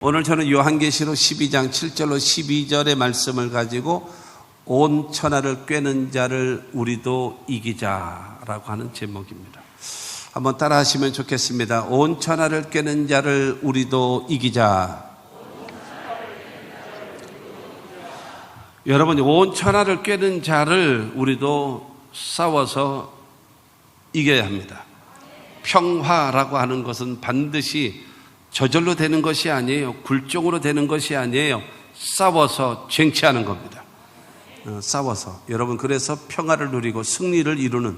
오늘 저는 요한계시록 12장 7절로 12절의 말씀을 가지고 온 천하를 꿰는 자를 우리도 이기자라고 하는 제목입니다. 한번 따라 하시면 좋겠습니다. 온 천하를 꿰는 자를 우리도 이기자. 여러분, 온 천하를 꿰는 자를 우리도 싸워서 이겨야 합니다. 평화라고 하는 것은 반드시 저절로 되는 것이 아니에요. 굴종으로 되는 것이 아니에요. 싸워서 쟁취하는 겁니다. 싸워서. 여러분, 그래서 평화를 누리고 승리를 이루는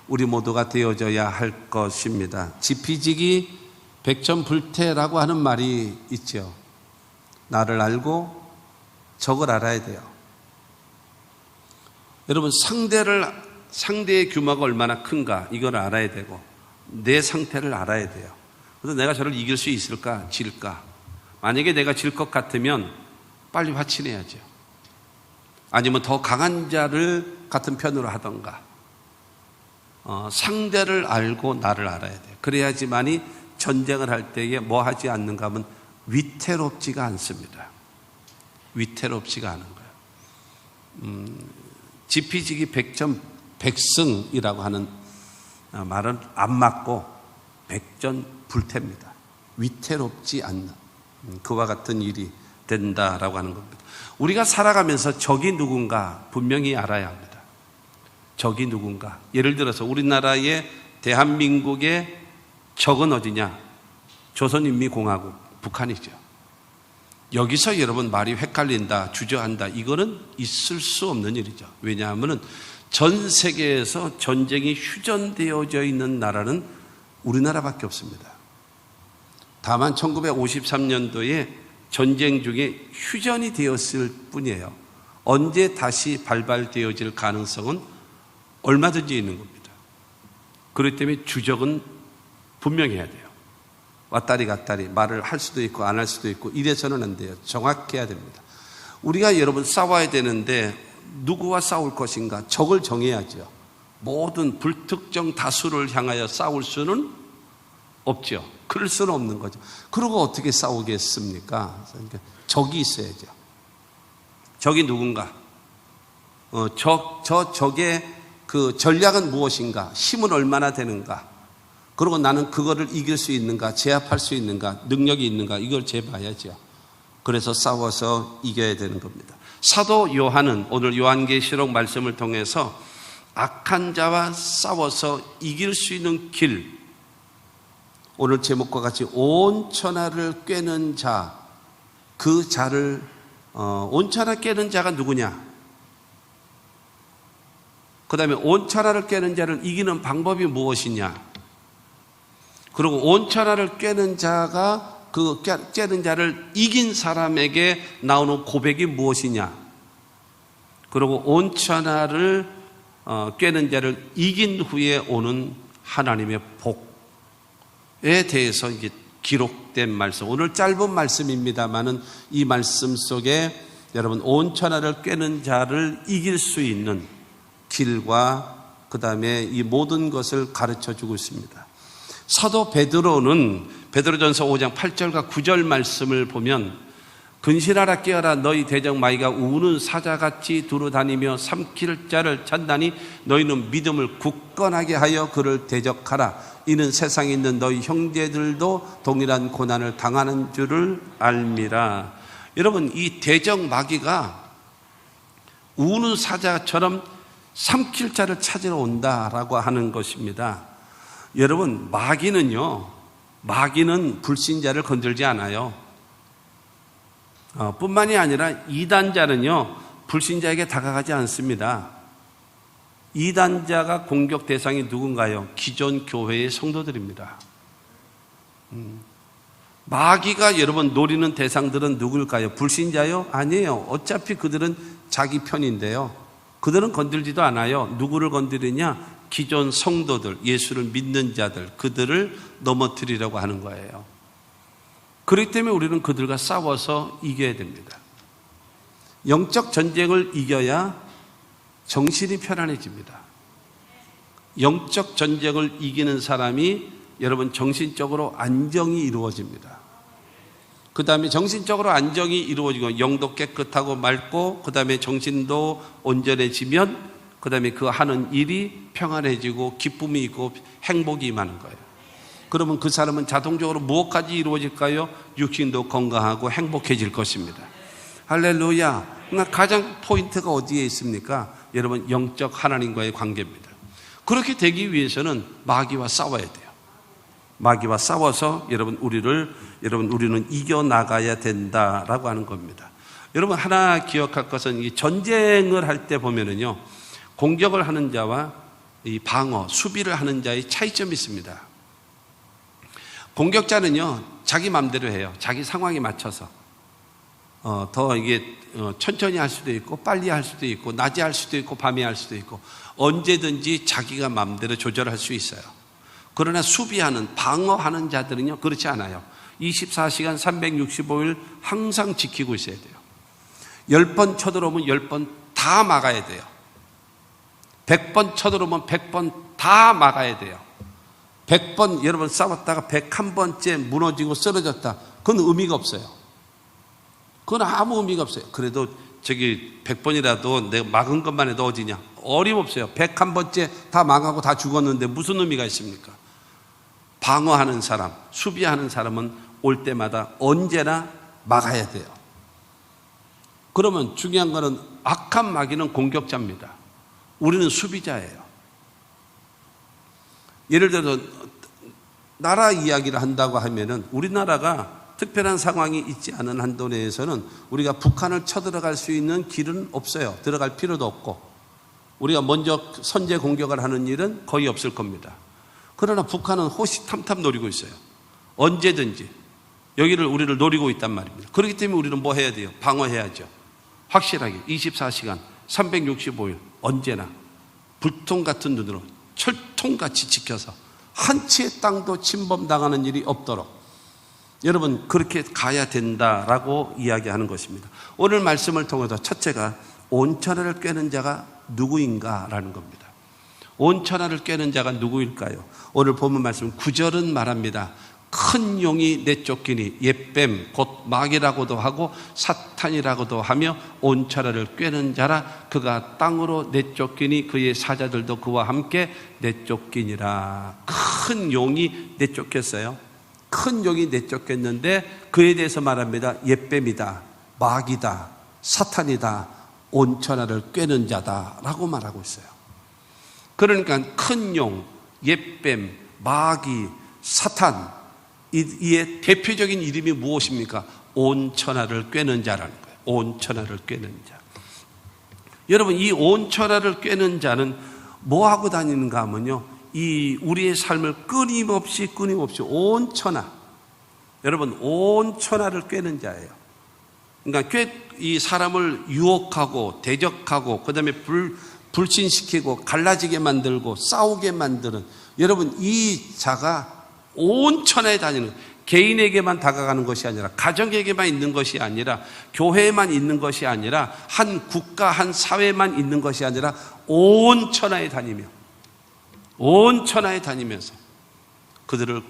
우리 모두가 되어져야 할 것입니다. 지피지기 백전불태라고 하는 말이 있죠. 나를 알고 적을 알아야 돼요. 여러분, 상대의 규모가 얼마나 큰가 이걸 알아야 되고 내 상태를 알아야 돼요. 그래서 내가 저를 이길 수 있을까, 질까? 만약에 내가 질 것 같으면 빨리 화친해야죠. 아니면 더 강한 자를 같은 편으로 하던가. 상대를 알고 나를 알아야 돼요. 그래야지만이 전쟁을 할 때에 뭐 하지 않는가 하면 위태롭지가 않습니다. 위태롭지가 않은 거예요. 지피지기 백전백승이라고 하는 말은 안 맞고 백전불태입니다. 위태롭지 않는 그와 같은 일이 된다라고 하는 겁니다. 우리가 살아가면서 적이 누군가 분명히 알아야 합니다. 적이 누군가. 예를 들어서 우리나라의 대한민국의 적은 어디냐? 조선인민공화국, 북한이죠. 여기서 여러분 말이 헷갈린다, 주저한다, 이거는 있을 수 없는 일이죠. 왜냐하면 전 세계에서 전쟁이 휴전되어져 있는 나라는 우리나라밖에 없습니다. 다만 1953년도에 전쟁 중에 휴전이 되었을 뿐이에요. 언제 다시 발발되어질 가능성은 얼마든지 있는 겁니다. 그렇기 때문에 주적은 분명해야 돼요. 왔다리 갔다리 말을 할 수도 있고 안 할 수도 있고 이래서는 안 돼요. 정확해야 됩니다. 우리가 여러분 싸워야 되는데 누구와 싸울 것인가? 적을 정해야죠. 모든 불특정 다수를 향하여 싸울 수는 없죠. 그럴 수는 없는 거죠. 그러고 어떻게 싸우겠습니까? 그러니까 적이 있어야죠. 적이 누군가? 적의 그 전략은 무엇인가? 힘은 얼마나 되는가? 그리고 나는 그거를 이길 수 있는가? 제압할 수 있는가? 능력이 있는가? 이걸 재봐야죠. 그래서 싸워서 이겨야 되는 겁니다. 사도 요한은 오늘 요한계시록 말씀을 통해서 악한 자와 싸워서 이길 수 있는 길, 오늘 제목과 같이 온 천하를 꿰는 자, 그 자를 온 천하 꿰는 자가 누구냐? 그 다음에 온 천하를 꿰는 자를 이기는 방법이 무엇이냐? 그리고 온 천하를 꿰는 자가 그 꿰는 자를 이긴 사람에게 나오는 고백이 무엇이냐? 그리고 온 천하를 꿰는 자를 이긴 후에 오는 하나님의 복에 대해서 이게 기록된 말씀. 오늘 짧은 말씀입니다만은 이 말씀 속에 여러분 온 천하를 꿰는 자를 이길 수 있는 길과 그 다음에 이 모든 것을 가르쳐 주고 있습니다. 사도 베드로는 베드로전서 5장 8절과 9절 말씀을 보면 근신하라 깨어라 너희 대적 마귀가 우는 사자같이 두루다니며 삼킬 자를 찾나니 너희는 믿음을 굳건하게 하여 그를 대적하라. 이는 세상에 있는 너희 형제들도 동일한 고난을 당하는 줄을 알미라. 여러분, 이 대적 마귀가 우는 사자처럼 삼킬 자를 찾으러 온다라고 하는 것입니다. 여러분, 마귀는 불신자를 건들지 않아요. 뿐만이 아니라 이단자는요, 불신자에게 다가가지 않습니다. 이단자가 공격 대상이 누군가요? 기존 교회의 성도들입니다. 마귀가 여러분 노리는 대상들은 누굴까요? 불신자요? 아니에요. 어차피 그들은 자기 편인데요. 그들은 건들지도 않아요. 누구를 건드리냐? 기존 성도들, 예수를 믿는 자들, 그들을 넘어뜨리려고 하는 거예요. 그렇기 때문에 우리는 그들과 싸워서 이겨야 됩니다. 영적 전쟁을 이겨야 정신이 편안해집니다. 영적 전쟁을 이기는 사람이 여러분 정신적으로 안정이 이루어집니다. 그 다음에 정신적으로 안정이 이루어지고 영도 깨끗하고 맑고 그 다음에 정신도 온전해지면 그 다음에 그 하는 일이 평안해지고 기쁨이 있고 행복이 임하는 거예요. 그러면 그 사람은 자동적으로 무엇까지 이루어질까요? 육신도 건강하고 행복해질 것입니다. 할렐루야. 그러니까 가장 포인트가 어디에 있습니까? 여러분, 영적 하나님과의 관계입니다. 그렇게 되기 위해서는 마귀와 싸워야 돼요. 마귀와 싸워서 우리는 이겨나가야 된다라고 하는 겁니다. 여러분, 하나 기억할 것은 이 전쟁을 할 때 보면은요, 공격을 하는 자와 이 방어, 수비를 하는 자의 차이점이 있습니다. 공격자는요, 자기 마음대로 해요. 자기 상황에 맞춰서. 더 이게 천천히 할 수도 있고, 빨리 할 수도 있고, 낮에 할 수도 있고, 밤에 할 수도 있고, 언제든지 자기가 마음대로 조절할 수 있어요. 그러나 수비하는, 방어하는 자들은요, 그렇지 않아요. 24시간 365일 항상 지키고 있어야 돼요. 10번 쳐들어오면 10번 다 막아야 돼요. 100번 쳐들어오면 100번 다 막아야 돼요. 100번 여러분 싸웠다가 101번째 무너지고 쓰러졌다. 그건 의미가 없어요. 그건 아무 의미가 없어요. 그래도 100번이라도 내가 막은 것만 해도 어디냐? 어림없어요. 101번째 다 망하고 다 죽었는데 무슨 의미가 있습니까? 방어하는 사람, 수비하는 사람은 올 때마다 언제나 막아야 돼요. 그러면 중요한 거는 악한 마귀는 공격자입니다. 우리는 수비자예요. 예를 들어서 나라 이야기를 한다고 하면은 우리나라가 특별한 상황이 있지 않은 한도 내에서는 우리가 북한을 쳐들어갈 수 있는 길은 없어요. 들어갈 필요도 없고 우리가 먼저 선제 공격을 하는 일은 거의 없을 겁니다. 그러나 북한은 호시탐탐 노리고 있어요. 언제든지 우리를 노리고 있단 말입니다. 그렇기 때문에 우리는 뭐 해야 돼요? 방어해야죠. 확실하게 24시간 365일 언제나 불통 같은 눈으로 철통같이 지켜서 한 치의 땅도 침범당하는 일이 없도록 여러분 그렇게 가야 된다라고 이야기하는 것입니다. 오늘 말씀을 통해서 첫째가 온천하를 꿰는 자가 누구인가라는 겁니다. 온천하를 꿰는 자가 누구일까요? 오늘 본문 말씀 9절은 말합니다. 큰 용이 내쫓기니 옛뱀 곧 마귀라고도 하고 사탄이라고도 하며 온천하를 꿰는 자라 그가 땅으로 내쫓기니 그의 사자들도 그와 함께 내쫓기니라. 큰 용이 내쫓겼어요. 큰 용이 내쫓겼는데 그에 대해서 말합니다. 옛뱀이다, 마귀다, 사탄이다, 온천하를 꿰는 자다라고 말하고 있어요. 그러니까 큰 용, 옛뱀, 마귀, 사탄 이의 대표적인 이름이 무엇입니까? 온천하를 꿰는 자라는 거예요. 온천하를 꿰는 자. 여러분 이 온천하를 꿰는 자는 뭐 하고 다니는가 하면요, 이 우리의 삶을 끊임없이 온천하, 여러분 온천하를 꿰는 자예요. 그러니까 이 사람을 유혹하고 대적하고 그 다음에 불신시키고 갈라지게 만들고 싸우게 만드는, 여러분 이 자가 온천하에 다니는, 개인에게만 다가가는 것이 아니라 가정에게만 있는 것이 아니라 교회에만 있는 것이 아니라 한 국가 한 사회만 있는 것이 아니라 온천하에 다니면서 그들을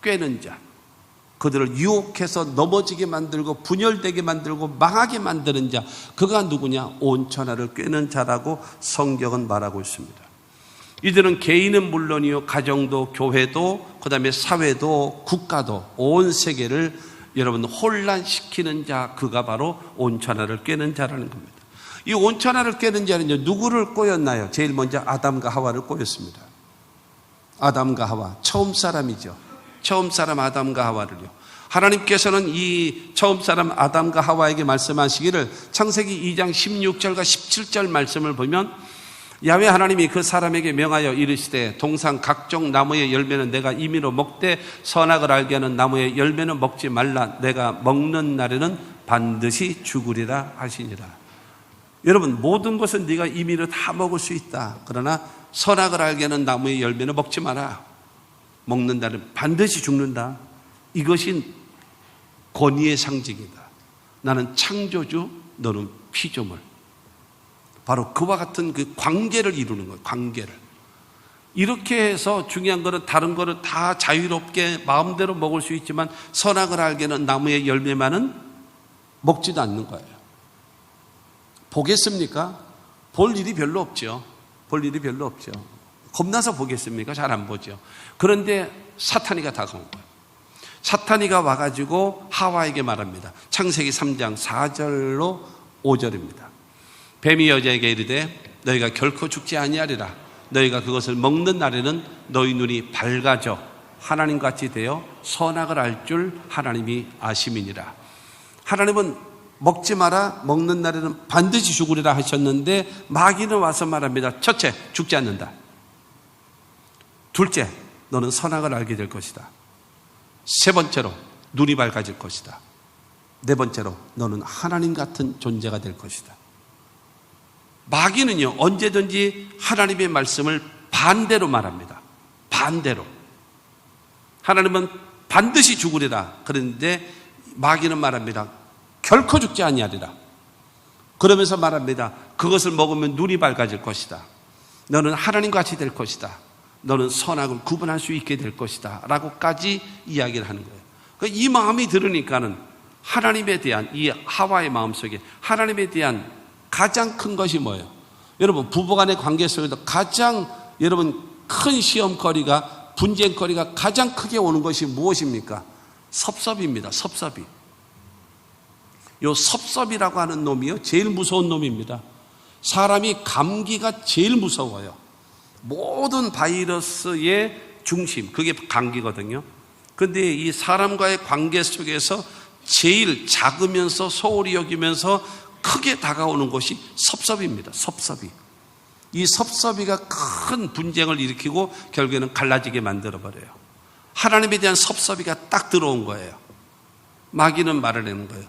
꿰는 자, 그들을 유혹해서 넘어지게 만들고 분열되게 만들고 망하게 만드는 자, 그가 누구냐? 온천하를 꿰는 자라고 성경은 말하고 있습니다. 이들은 개인은 물론이요, 가정도 교회도 그 다음에 사회도 국가도 온 세계를 여러분 혼란시키는 자, 그가 바로 온천하를 꿰는 자라는 겁니다. 이 온천하를 꿰는 자는 누구를 꼬였나요? 제일 먼저 아담과 하와를 꼬였습니다. 아담과 하와, 처음 사람이죠. 처음 사람 아담과 하와를요. 하나님께서는 이 처음 사람 아담과 하와에게 말씀하시기를 창세기 2장 16절과 17절 말씀을 보면 야훼 하나님이 그 사람에게 명하여 이르시되 동산 각종 나무의 열매는 내가 임의로 먹되 선악을 알게 하는 나무의 열매는 먹지 말라. 내가 먹는 날에는 반드시 죽으리라 하시니라. 여러분 모든 것은 네가 임의로 다 먹을 수 있다. 그러나 선악을 알게 하는 나무의 열매는 먹지 마라. 먹는 날은 반드시 죽는다. 이것이 권위의 상징이다. 나는 창조주, 너는 피조물. 바로 그와 같은 그 관계를 이루는 거예요. 관계를. 이렇게 해서 중요한 거는 다른 거는 다 자유롭게 마음대로 먹을 수 있지만 선악을 알게는 나무의 열매만은 먹지도 않는 거예요. 보겠습니까? 볼 일이 별로 없죠. 볼 일이 별로 없죠. 겁나서 보겠습니까? 잘 안 보죠. 그런데 사탄이가 다가온 거예요. 사탄이가 와가지고 하와에게 말합니다. 창세기 3장 4절로 5절입니다. 뱀이 여자에게 이르되 너희가 결코 죽지 아니하리라. 너희가 그것을 먹는 날에는 너희 눈이 밝아져 하나님같이 되어 선악을 알 줄 하나님이 아심이니라. 하나님은 먹지 마라, 먹는 날에는 반드시 죽으리라 하셨는데 마귀는 와서 말합니다. 첫째, 죽지 않는다. 둘째, 너는 선악을 알게 될 것이다. 세 번째로, 눈이 밝아질 것이다. 네 번째로, 너는 하나님 같은 존재가 될 것이다. 마귀는요, 언제든지 하나님의 말씀을 반대로 말합니다. 반대로. 하나님은 반드시 죽으리라. 그런데 마귀는 말합니다. 결코 죽지 아니하리라. 그러면서 말합니다. 그것을 먹으면 눈이 밝아질 것이다. 너는 하나님같이 될 것이다. 너는 선악을 구분할 수 있게 될 것이다. 라고까지 이야기를 하는 거예요. 이 마음이 들으니까는 하나님에 대한, 이 하와의 마음속에 하나님에 대한 가장 큰 것이 뭐예요? 여러분, 부부간의 관계 속에서 가장 여러분 큰 시험거리가, 분쟁거리가 가장 크게 오는 것이 무엇입니까? 섭섭입니다. 섭섭이. 요 섭섭이라고 하는 놈이요, 제일 무서운 놈입니다. 사람이 감기가 제일 무서워요. 모든 바이러스의 중심, 그게 감기거든요. 그런데 이 사람과의 관계 속에서 제일 작으면서 소홀히 여기면서 크게 다가오는 것이 섭섭입니다. 섭섭이. 이 섭섭이가 큰 분쟁을 일으키고 결국에는 갈라지게 만들어버려요. 하나님에 대한 섭섭이가 딱 들어온 거예요. 마귀는 말을 하는 거예요.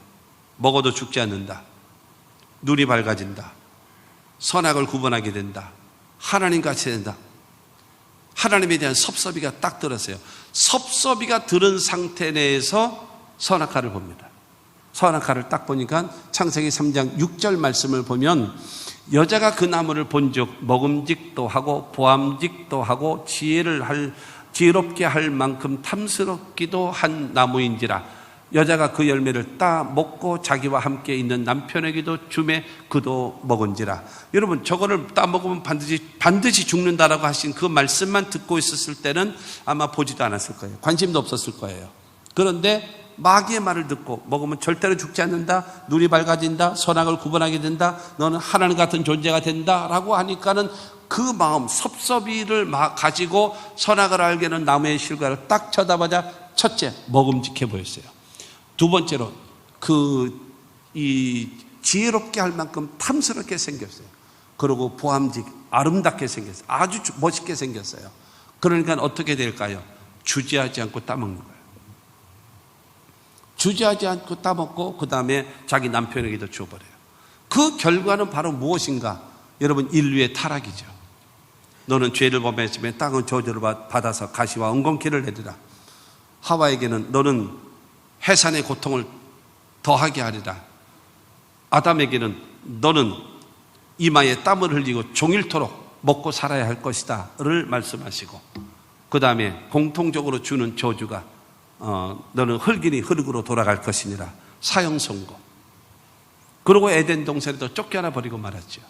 먹어도 죽지 않는다. 눈이 밝아진다. 선악을 구분하게 된다. 하나님같이 된다. 하나님에 대한 섭섭이가 딱 들었어요. 섭섭이가 들은 상태 내에서 선악과를 봅니다. 선악과를 딱 보니까 창세기 3장 6절 말씀을 보면 여자가 그 나무를 본즉 먹음직도 하고 보암직도 하고 지혜롭게 할 만큼 탐스럽기도 한 나무인지라. 여자가 그 열매를 따 먹고 자기와 함께 있는 남편에게도 주매 그도 먹은지라. 여러분, 저거를 따 먹으면 반드시 죽는다라고 하신 그 말씀만 듣고 있었을 때는 아마 보지도 않았을 거예요. 관심도 없었을 거예요. 그런데 마귀의 말을 듣고 먹으면 절대로 죽지 않는다. 눈이 밝아진다. 선악을 구분하게 된다. 너는 하나님 같은 존재가 된다. 라고 하니까는 그 마음, 섭섭이를 가지고 선악을 알게 하는 나무의 실과를 딱 쳐다보자 첫째, 먹음직해 보였어요. 두 번째로, 지혜롭게 할 만큼 탐스럽게 생겼어요. 그리고 보암직, 아름답게 생겼어요. 아주 멋있게 생겼어요. 그러니까 어떻게 될까요? 주저하지 않고 따먹는 거예요. 주저하지 않고 따먹고 그 다음에 자기 남편에게도 줘버려요. 그 결과는 바로 무엇인가? 여러분, 인류의 타락이죠. 너는 죄를 범했으면 땅은 저주를 받아서 가시와 엉겅퀴를 내리라. 하와에게는 너는 해산의 고통을 더하게 하리라. 아담에게는 너는 이마에 땀을 흘리고 종일토록 먹고 살아야 할 것이다 를 말씀하시고, 그 다음에 공통적으로 주는 저주가 너는 흙이니 흙으로 돌아갈 것이니라. 사형 선고. 그리고 에덴 동산에도 쫓겨나 버리고 말았죠.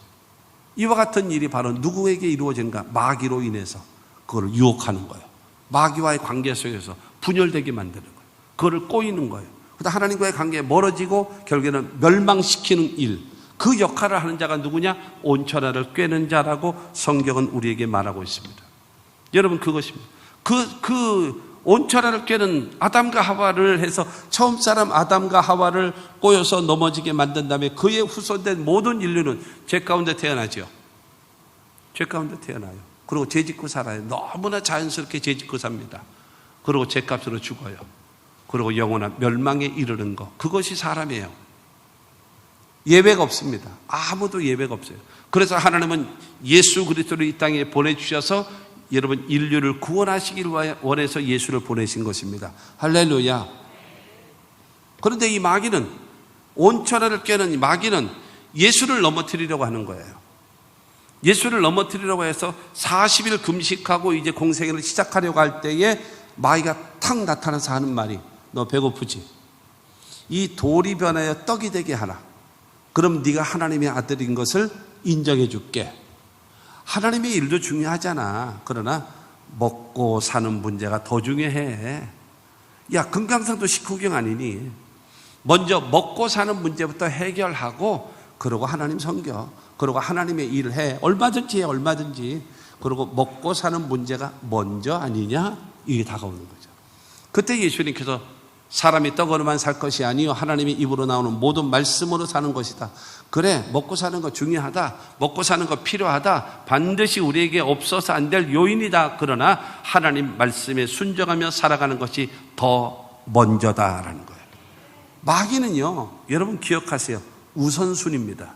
이와 같은 일이 바로 누구에게 이루어지는가? 마귀로 인해서 그걸 유혹하는 거예요. 마귀와의 관계 속에서 분열되게 만드는 거예요. 그거를 꼬이는 거예요. 그다음 하나님과의 관계에 멀어지고 결국에는 멸망시키는 일. 그 역할을 하는 자가 누구냐? 온천하를 꿰는 자라고 성경은 우리에게 말하고 있습니다. 여러분, 그것입니다. 온천하를 꿰는 아담과 하와를 해서 처음 사람 아담과 하와를 꼬여서 넘어지게 만든 다음에 그의 후손된 모든 인류는 죄 가운데 태어나죠. 죄 가운데 태어나요. 그리고 죄 짓고 살아요. 너무나 자연스럽게 죄 짓고 삽니다. 그리고 죄값으로 죽어요. 그리고 영원한 멸망에 이르는 것. 그것이 사람이에요. 예외가 없습니다. 아무도 예외가 없어요. 그래서 하나님은 예수 그리스도를 이 땅에 보내주셔서 여러분, 인류를 구원하시길 원해서 예수를 보내신 것입니다. 할렐루야. 그런데 이 마귀는, 온천하를 깨는 이 마귀는 예수를 넘어뜨리려고 하는 거예요. 예수를 넘어뜨리려고 해서 40일 금식하고 이제 공생애를 시작하려고 할 때에 마귀가 탁 나타나서 하는 말이, 너 배고프지? 이 돌이 변하여 떡이 되게 하라. 그럼 네가 하나님의 아들인 것을 인정해 줄게. 하나님의 일도 중요하잖아. 그러나 먹고 사는 문제가 더 중요해. 야, 금강산도 식후경 아니니? 먼저 먹고 사는 문제부터 해결하고 그러고 하나님 섬겨. 그러고 하나님의 일을 해. 얼마든지 해, 얼마든지. 그러고 먹고 사는 문제가 먼저 아니냐? 이게 다가오는 거죠. 그때 예수님께서 사람이 떡으로만 살 것이 아니요 하나님의 입으로 나오는 모든 말씀으로 사는 것이다. 그래, 먹고 사는 거 중요하다. 먹고 사는 거 필요하다. 반드시 우리에게 없어서 안 될 요인이다. 그러나 하나님 말씀에 순종하며 살아가는 것이 더 먼저다라는 거예요. 마귀는요, 여러분 기억하세요. 우선순위입니다.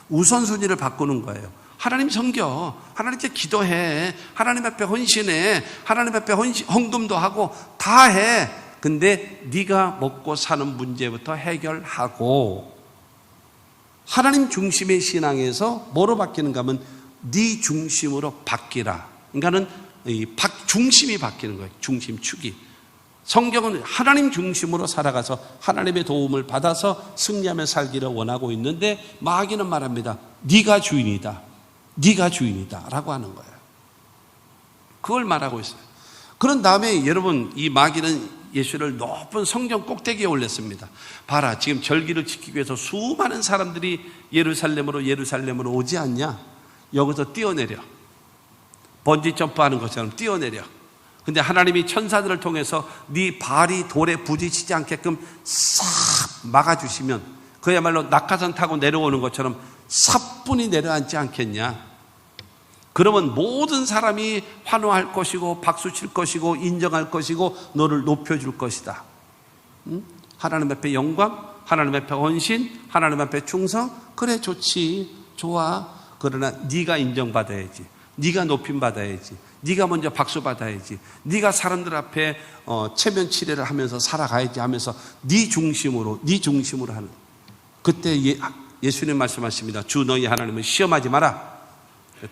우선순위를 바꾸는 거예요. 하나님 섬겨. 하나님께 기도해. 하나님 앞에 헌신해. 하나님 앞에 헌금도 하고 다 해. 근데 네가 먹고 사는 문제부터 해결하고, 하나님 중심의 신앙에서 뭐로 바뀌는가 하면 네 중심으로 바뀌라. 그러니까는 중심이 바뀌는 거예요. 중심축이. 성경은 하나님 중심으로 살아가서 하나님의 도움을 받아서 승리하며 살기를 원하고 있는데, 마귀는 말합니다. 네가 주인이다. 네가 주인이다 라고 하는 거예요. 그걸 말하고 있어요. 그런 다음에 여러분, 이 마귀는 예수를 높은 성전 꼭대기에 올렸습니다. 봐라, 지금 절기를 지키기 위해서 수많은 사람들이 예루살렘으로 오지 않냐? 여기서 뛰어내려. 번지 점프하는 것처럼 뛰어내려. 근데 하나님이 천사들을 통해서 네 발이 돌에 부딪히지 않게끔 싹 막아주시면 그야말로 낙하산 타고 내려오는 것처럼 사뿐히 내려앉지 않겠냐? 그러면 모든 사람이 환호할 것이고 박수 칠 것이고 인정할 것이고 너를 높여줄 것이다. 하나님 앞에 영광, 하나님 앞에 헌신, 하나님 앞에 충성. 그래, 좋지, 좋아. 그러나 네가 인정받아야지. 네가 높임받아야지. 네가 먼저 박수 받아야지. 네가 사람들 앞에 체면 치레를 하면서 살아가야지 하면서 네 중심으로 하는. 그때 예수님 말씀하십니다. 주 너희 하나님은 시험하지 마라.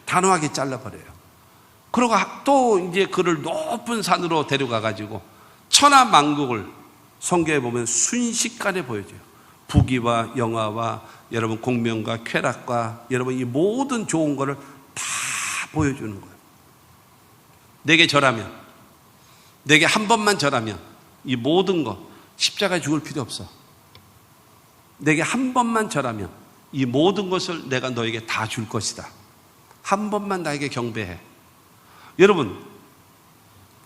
단호하게 잘라버려요. 그러고 또 이제 그를 높은 산으로 데려가 가지고 천하만국을 성경에 보면 순식간에 보여줘요. 부귀와 영화와 여러분 공명과 쾌락과 여러분 이 모든 좋은 거를 다 보여주는 거예요. 내게 절하면, 내게 한 번만 절하면 이 모든 거 십자가에 죽을 필요 없어. 내게 한 번만 절하면 이 모든 것을 내가 너에게 다 줄 것이다. 한 번만 나에게 경배해. 여러분,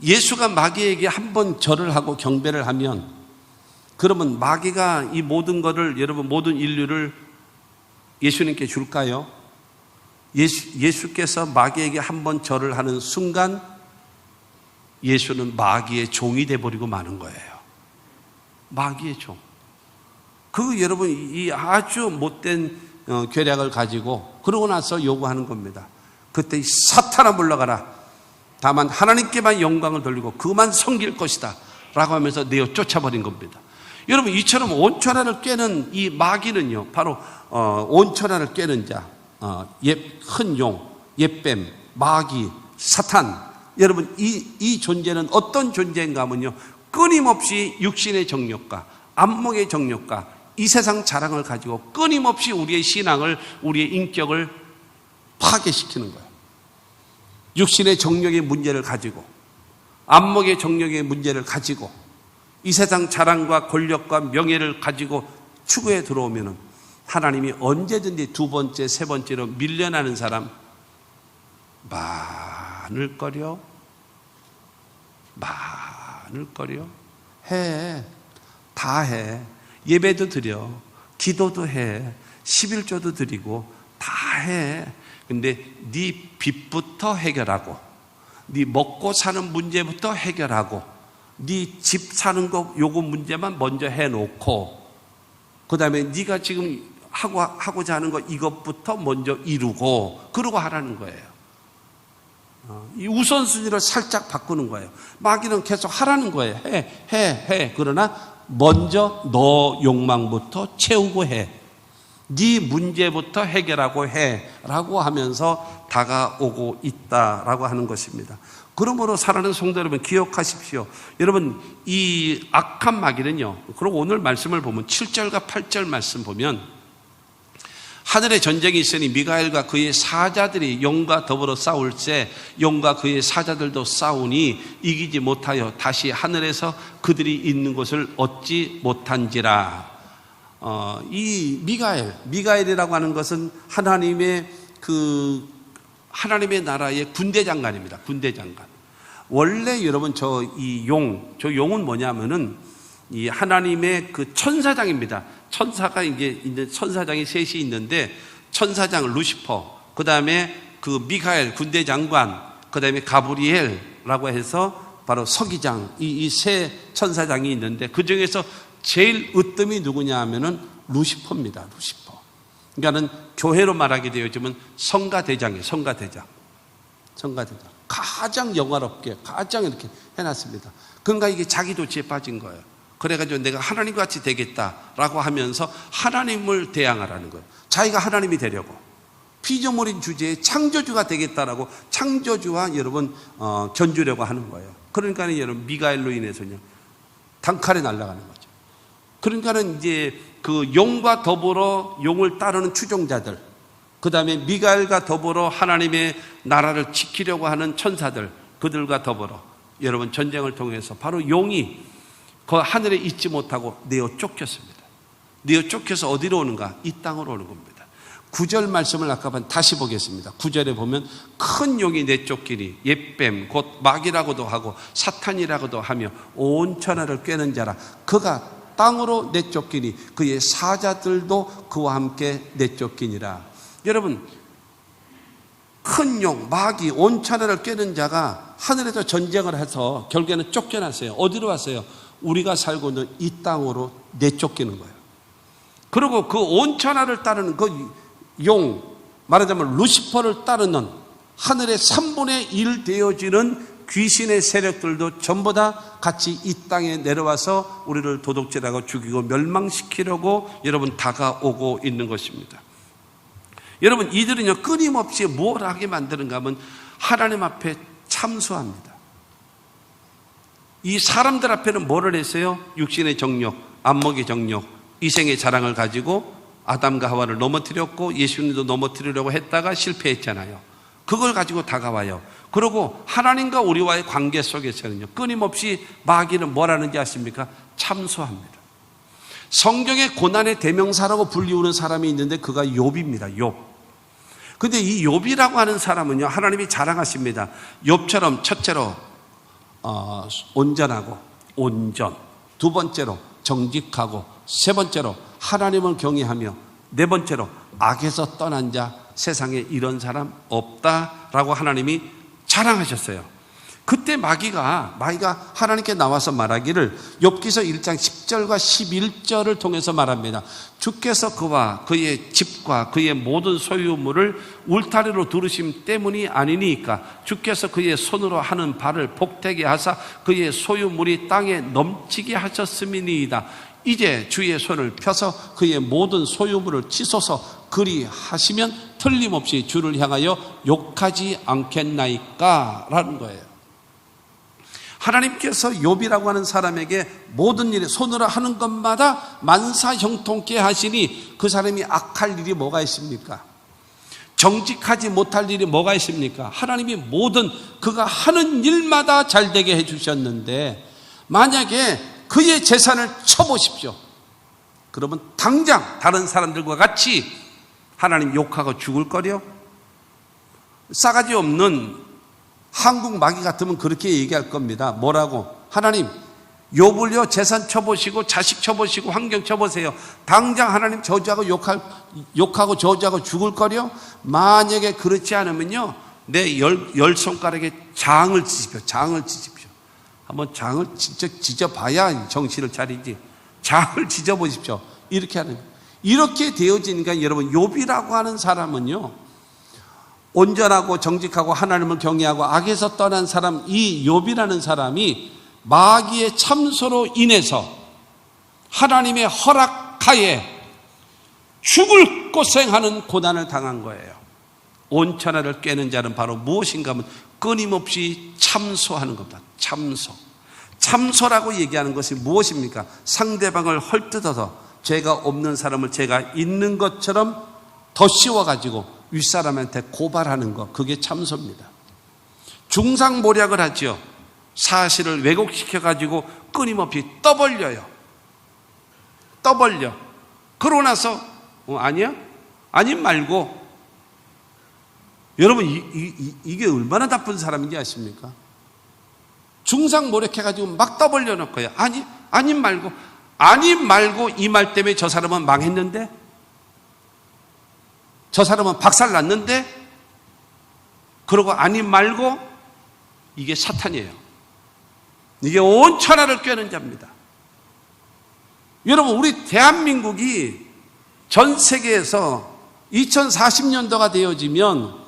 예수가 마귀에게 한 번 절을 하고 경배를 하면, 그러면 마귀가 이 모든 것을, 여러분 모든 인류를 예수님께 줄까요? 예수께서 마귀에게 한 번 절을 하는 순간 예수는 마귀의 종이 돼버리고 마는 거예요. 마귀의 종. 여러분 이 아주 못된 계략을 가지고 그러고 나서 요구하는 겁니다. 그때 사탄아 물러가라. 다만 하나님께만 영광을 돌리고 그만 섬길 것이다 라고 하면서 내어 쫓아버린 겁니다. 여러분, 이처럼 온천하를 꿰는 이 마귀는요, 바로 온천하를 꿰는 자, 큰 용, 옛뱀, 마귀, 사탄. 여러분, 이 존재는 어떤 존재인가 하면요, 끊임없이 육신의 정욕과 안목의 정욕과 이 세상 자랑을 가지고 끊임없이 우리의 신앙을, 우리의 인격을 파괴시키는 거예요. 육신의 정욕의 문제를 가지고, 안목의 정욕의 문제를 가지고, 이 세상 자랑과 권력과 명예를 가지고 추구해 들어오면은 하나님이 언제든지 두 번째, 세 번째로 밀려나는 사람 많을거려. 해. 다 해. 예배도 드려. 기도도 해. 11조도 드리고 다 해. 근데 네 빚부터 해결하고, 네 먹고 사는 문제부터 해결하고, 네 집 사는 거 요거 문제만 먼저 해놓고, 그 다음에 네가 지금 하고자 하는 거 이것부터 먼저 이루고 그러고 하라는 거예요. 이 우선순위를 살짝 바꾸는 거예요. 마귀는 계속 하라는 거예요. 해. 그러나 먼저 너 욕망부터 채우고 해. 네 문제부터 해결하고 해라고 하면서 다가오고 있다라고 하는 것입니다. 그러므로 사랑하는 성도 여러분, 기억하십시오. 여러분, 이 악한 마귀는요, 그리고 오늘 말씀을 보면 7절과 8절 말씀 보면 하늘에 전쟁이 있으니 미가엘과 그의 사자들이 용과 더불어 싸울 때 용과 그의 사자들도 싸우니 이기지 못하여 다시 하늘에서 그들이 있는 곳을 얻지 못한지라. 이 미가엘이라고 하는 것은 하나님의 나라의 군대 장관입니다. 군대 장관. 원래 여러분 용은 뭐냐면은 이 하나님의 그 천사장입니다. 천사가 이제 천사장이 셋이 있는데 천사장 루시퍼, 그 다음에 그 미가엘 군대 장관, 그 다음에 가브리엘라고 해서 바로 서기장, 이 세 천사장이 있는데 그 중에서 제일 으뜸이 누구냐 하면은 루시퍼입니다. 루시퍼. 그러니까는 교회로 말하게 되어지면 성가대장이에요. 성가대장. 가장 영화롭게, 가장 이렇게 해놨습니다. 그러니까 이게 자기 도취에 빠진 거예요. 그래가지고 내가 하나님과 같이 되겠다라고 하면서 하나님을 대항하라는 거예요. 자기가 하나님이 되려고. 피조물인 주제에 창조주가 되겠다라고 창조주와 여러분, 견주려고 하는 거예요. 그러니까 여러분, 미가엘로 인해서요, 단칼에 날아가는 거죠. 그러니까는 이제 그 용과 더불어 용을 따르는 추종자들, 그 다음에 미가엘과 더불어 하나님의 나라를 지키려고 하는 천사들, 그들과 더불어 여러분 전쟁을 통해서 바로 용이 그 하늘에 있지 못하고 내어 쫓겼습니다. 내어 쫓겨서 어디로 오는가? 이 땅으로 오는 겁니다. 9절 말씀을 아까 다시 보겠습니다. 9절에 보면 큰 용이 내쫓기니 옛뱀 곧 마귀라고도 하고 사탄이라고도 하며 온 천하를 꿰는 자라. 그가 땅으로 내쫓기니 그의 사자들도 그와 함께 내쫓기니라. 여러분, 큰 용, 마귀, 온 천하를 꿰는 자가 하늘에서 전쟁을 해서 결국에는 쫓겨났어요. 어디로 왔어요? 우리가 살고 있는 이 땅으로 내쫓기는 거예요. 그리고 그 온 천하를 따르는 그 용, 말하자면 루시퍼를 따르는 하늘의 3분의 1 되어지는 귀신의 세력들도 전부 다 같이 이 땅에 내려와서 우리를 도둑질하고 죽이고 멸망시키려고 여러분 다가오고 있는 것입니다. 여러분, 이들은요 끊임없이 뭘 하게 만드는가 하면 하나님 앞에 참소합니다. 이 사람들 앞에는 뭐를 했어요? 육신의 정욕, 안목의 정욕, 이생의 자랑을 가지고 아담과 하와를 넘어뜨렸고 예수님도 넘어뜨리려고 했다가 실패했잖아요. 그걸 가지고 다가와요. 그리고 하나님과 우리와의 관계 속에서는요 끊임없이 마귀는 뭘 하는지 아십니까? 참소합니다. 성경의 고난의 대명사라고 불리우는 사람이 있는데 그가 욥입니다. 욥. 근데 이 욥이라고 하는 사람은요 하나님이 자랑하십니다. 욥처럼 첫째로 온전하고 온전, 두 번째로 정직하고, 세 번째로 하나님을 경외하며, 네 번째로 악에서 떠난 자, 세상에 이런 사람 없다라고 하나님이 자랑하셨어요. 그때 마귀가 하나님께 나와서 말하기를 욥기서 1장 10절과 11절을 통해서 말합니다. 주께서 그와 그의 집과 그의 모든 소유물을 울타리로 두르심 때문이 아니니까 주께서 그의 손으로 하는 발을 복되게 하사 그의 소유물이 땅에 넘치게 하셨음이니이다. 이제 주의 손을 펴서 그의 모든 소유물을 치소서. 그리 하시면 틀림없이 주를 향하여 욕하지 않겠나이까? 라는 거예요. 하나님께서 욥이라고 하는 사람에게 모든 일에 손으로 하는 것마다 만사형통케 하시니 그 사람이 악할 일이 뭐가 있습니까? 정직하지 못할 일이 뭐가 있습니까? 하나님이 모든 그가 하는 일마다 잘되게 해주셨는데 만약에 그의 재산을 쳐보십시오. 그러면 당장 다른 사람들과 같이 하나님 욕하고 죽을 거려? 싸가지 없는 한국 마귀 같으면 그렇게 얘기할 겁니다. 뭐라고? 하나님, 욥을요 재산 쳐보시고 자식 쳐보시고 환경 쳐보세요. 당장 하나님 저주하고 욕하고 저주하고 죽을 거려? 만약에 그렇지 않으면요 내 열 손가락에 장을 치십시오. 장을 치십시오. 한번 장을 진짜 찢어봐야 정신을 차리지. 장을 찢어보십시오. 이렇게 하는, 이렇게 되어지니까 여러분 욥이라고 하는 사람은요 온전하고 정직하고 하나님을 경외하고 악에서 떠난 사람, 이 욥이라는 사람이 마귀의 참소로 인해서 하나님의 허락하에 죽을 고생하는 고난을 당한 거예요. 온천하를 깨는 자는 바로 무엇인가 하면 끊임없이 참소하는 겁니다. 참소. 참소라고 얘기하는 것이 무엇입니까? 상대방을 헐뜯어서 죄가 없는 사람을 죄가 있는 것처럼 더 씌워가지고 윗사람한테 고발하는 것, 그게 참소입니다. 중상모략을 하죠. 사실을 왜곡시켜가지고 끊임없이 떠벌려요. 떠벌려. 그러고 나서 아니야? 아니 말고. 여러분 이게 얼마나 나쁜 사람인지 아십니까? 중상모략해가지고 막 떠벌려 놓고요. 아니 말고. 아니 말고 이 말 때문에 저 사람은 망했는데? 저 사람은 박살 났는데? 그러고 아니 말고. 이게 사탄이에요. 이게 온 천하를 꿰는 자입니다. 여러분, 우리 대한민국이 전 세계에서 2040년도가 되어지면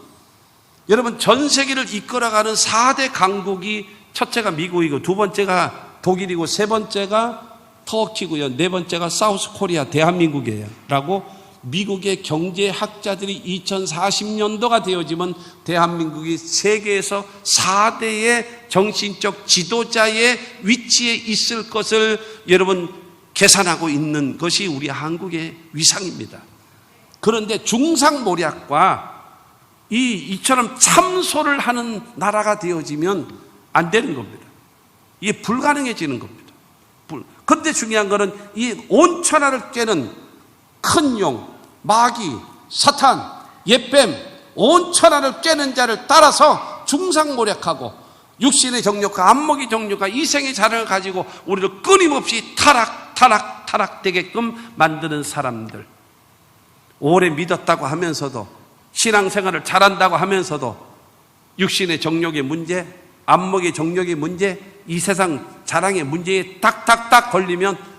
여러분 전 세계를 이끌어가는 4대 강국이 첫째가 미국이고 두 번째가 독일이고 세 번째가 터키고요. 네 번째가 사우스 코리아 대한민국이에요. 라고 미국의 경제학자들이 2040년도가 되어지면 대한민국이 세계에서 4대의 정신적 지도자의 위치에 있을 것을 여러분 계산하고 있는 것이 우리 한국의 위상입니다. 그런데 중상모략과 이처럼 참소를 하는 나라가 되어지면 안 되는 겁니다. 이게 불가능해지는 겁니다. 그런데 중요한 것은 이 온 천하를 깨는 큰 용, 마귀, 사탄, 옛뱀, 온 천하를 깨는 자를 따라서 중상모략하고 육신의 정욕과 안목의 정욕과 이생의 자랑을 가지고 우리를 끊임없이 타락되게끔 만드는 사람들, 오래 믿었다고 하면서도 신앙생활을 잘한다고 하면서도 육신의 정욕의 문제, 안목의 정욕의 문제, 이 세상 자랑의 문제에 딱딱딱 걸리면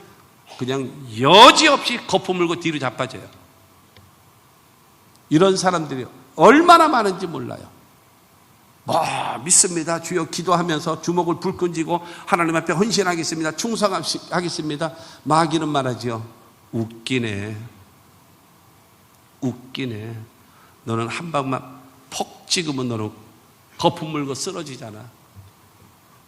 그냥 여지없이 거품 물고 뒤로 자빠져요. 이런 사람들이 얼마나 많은지 몰라요. 믿습니다. 주여 기도하면서 주먹을 불끈 쥐고 하나님 앞에 헌신하겠습니다. 충성하겠습니다. 마귀는 말하죠. 웃기네. 너는 한 방만 퍽 찍으면 너는 거품 물고 쓰러지잖아.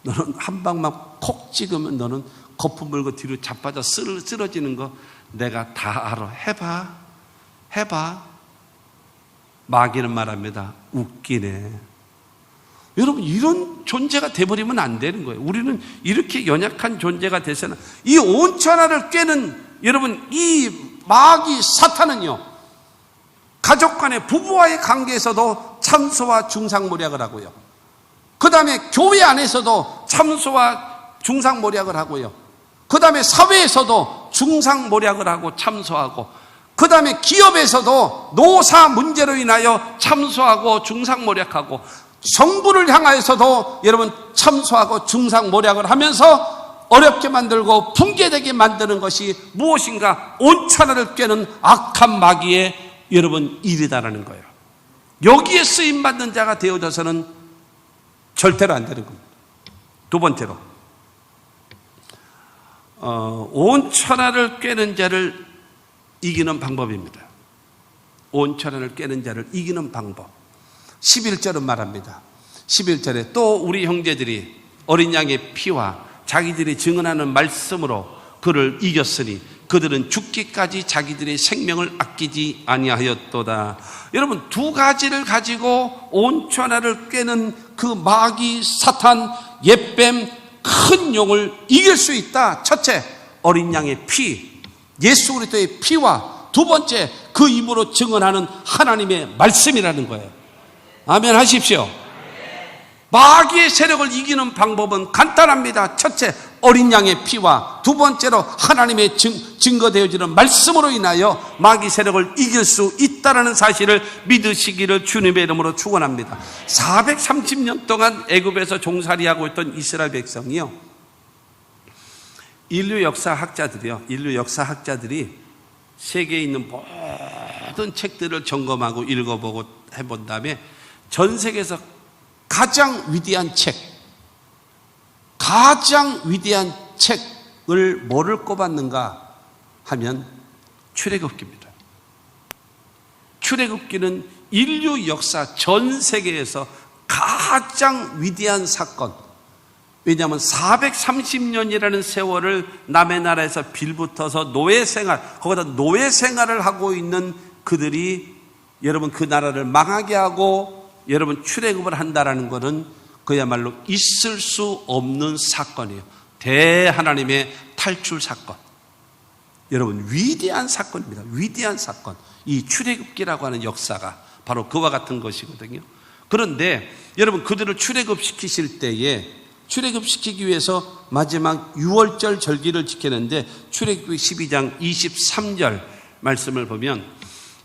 너는 한 방만 콕 찍으면 너는 거품 물고 뒤로 자빠져 쓰러지는 거 내가 다 알아. 해봐. 마귀는 말합니다. 웃기네. 여러분, 이런 존재가 돼버리면 안 되는 거예요. 우리는 이렇게 연약한 존재가 돼서는 이 온 천하를 깨는 여러분 이 마귀 사탄은요, 가족 간의 부부와의 관계에서도 참소와 중상모략을 하고요. 그 다음에 교회 안에서도 참소와 중상모략을 하고요. 그 다음에 사회에서도 중상모략을 하고 참소하고, 그 다음에 기업에서도 노사 문제로 인하여 참소하고 중상모략하고, 성부를 향하여서도 여러분 참소하고 중상모략을 하면서 어렵게 만들고 붕괴되게 만드는 것이 무엇인가? 온 천하를 꿰는 악한 마귀의 여러분 일이다라는 거예요. 여기에 쓰임받는 자가 되어져서는 절대로 안 되는 겁니다. 두 번째로, 온 천하를 꿰는 자를 이기는 방법입니다. 온 천하를 꿰는 자를 이기는 방법. 11절은 말합니다. 11절에 또 우리 형제들이 어린 양의 피와 자기들이 증언하는 말씀으로 그를 이겼으니 그들은 죽기까지 자기들의 생명을 아끼지 아니하였도다. 여러분, 두 가지를 가지고 온 천하를 꿰는 그 마귀, 사탄, 옛뱀, 큰 용을 이길 수 있다. 첫째, 어린 양의 피, 예수 그리스도의 피와 두 번째, 그 입으로 증언하는 하나님의 말씀이라는 거예요. 아멘 하십시오. 마귀의 세력을 이기는 방법은 간단합니다. 첫째, 어린 양의 피와 두 번째로 하나님의 증거되어지는 말씀으로 인하여 마귀 세력을 이길 수 있다는 사실을 믿으시기를 주님의 이름으로 축원합니다. 430년 동안 애굽에서 종살이하고 있던 이스라엘 백성이요, 인류 역사학자들이 세계에 있는 모든 책들을 점검하고 읽어보고 해본 다음에 전 세계에서 가장 위대한 책을 뭐를 꼽았는가 하면 출애굽기입니다. 출애굽기는 인류 역사 전 세계에서 가장 위대한 사건. 왜냐하면 430년이라는 세월을 남의 나라에서 빌붙어서 노예 생활, 거기다 노예 생활을 하고 있는 그들이 여러분 그 나라를 망하게 하고 여러분 출애굽을 한다라는 것은 그야말로 있을 수 없는 사건이에요. 대하나님의 탈출 사건. 여러분 위대한 사건입니다. 위대한 사건. 이 출애굽기라고 하는 역사가 바로 그와 같은 것이거든요. 그런데 여러분 그들을 출애굽시키실 때에 출애굽시키기 위해서 마지막 유월절 절기를 지키는데 출애굽기 12장 23절 말씀을 보면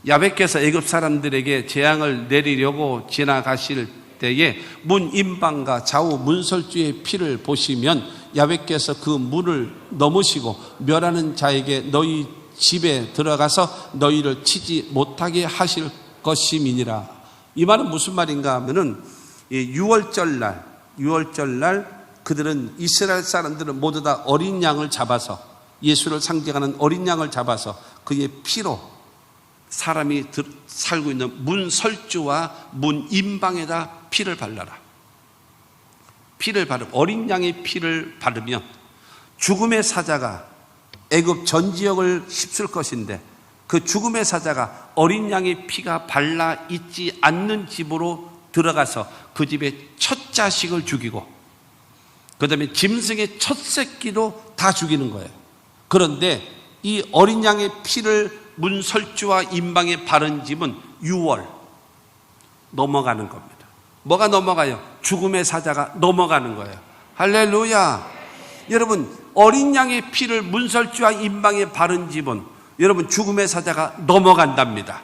야훼께서 애굽 사람들에게 재앙을 내리려고 지나가실 때에 문 임방과 좌우 문설주의 피를 보시면 야훼께서 그 문을 넘으시고 멸하는 자에게 너희 집에 들어가서 너희를 치지 못하게 하실 것임이니라. 이 말은 무슨 말인가 하면은 유월절날 그들은 이스라엘 사람들은 모두 다 어린 양을 잡아서 예수를 상징하는 어린 양을 잡아서 그의 피로 사람이 살고 있는 문 설주와 문 임방에다 피를 발라라. 어린 양의 피를 바르면 죽음의 사자가 애굽 전 지역을 휩쓸 것인데 그 죽음의 사자가 어린 양의 피가 발라 있지 않는 집으로 들어가서 그 집의 첫 자식을 죽이고 그 다음에 짐승의 첫 새끼도 다 죽이는 거예요. 그런데 이 어린 양의 피를 문설주와 임방에 바른 집은 6월 넘어가는 겁니다. 뭐가 넘어가요? 죽음의 사자가 넘어가는 거예요. 할렐루야. 여러분 어린 양의 피를 문설주와 임방에 바른 집은 여러분 죽음의 사자가 넘어간답니다.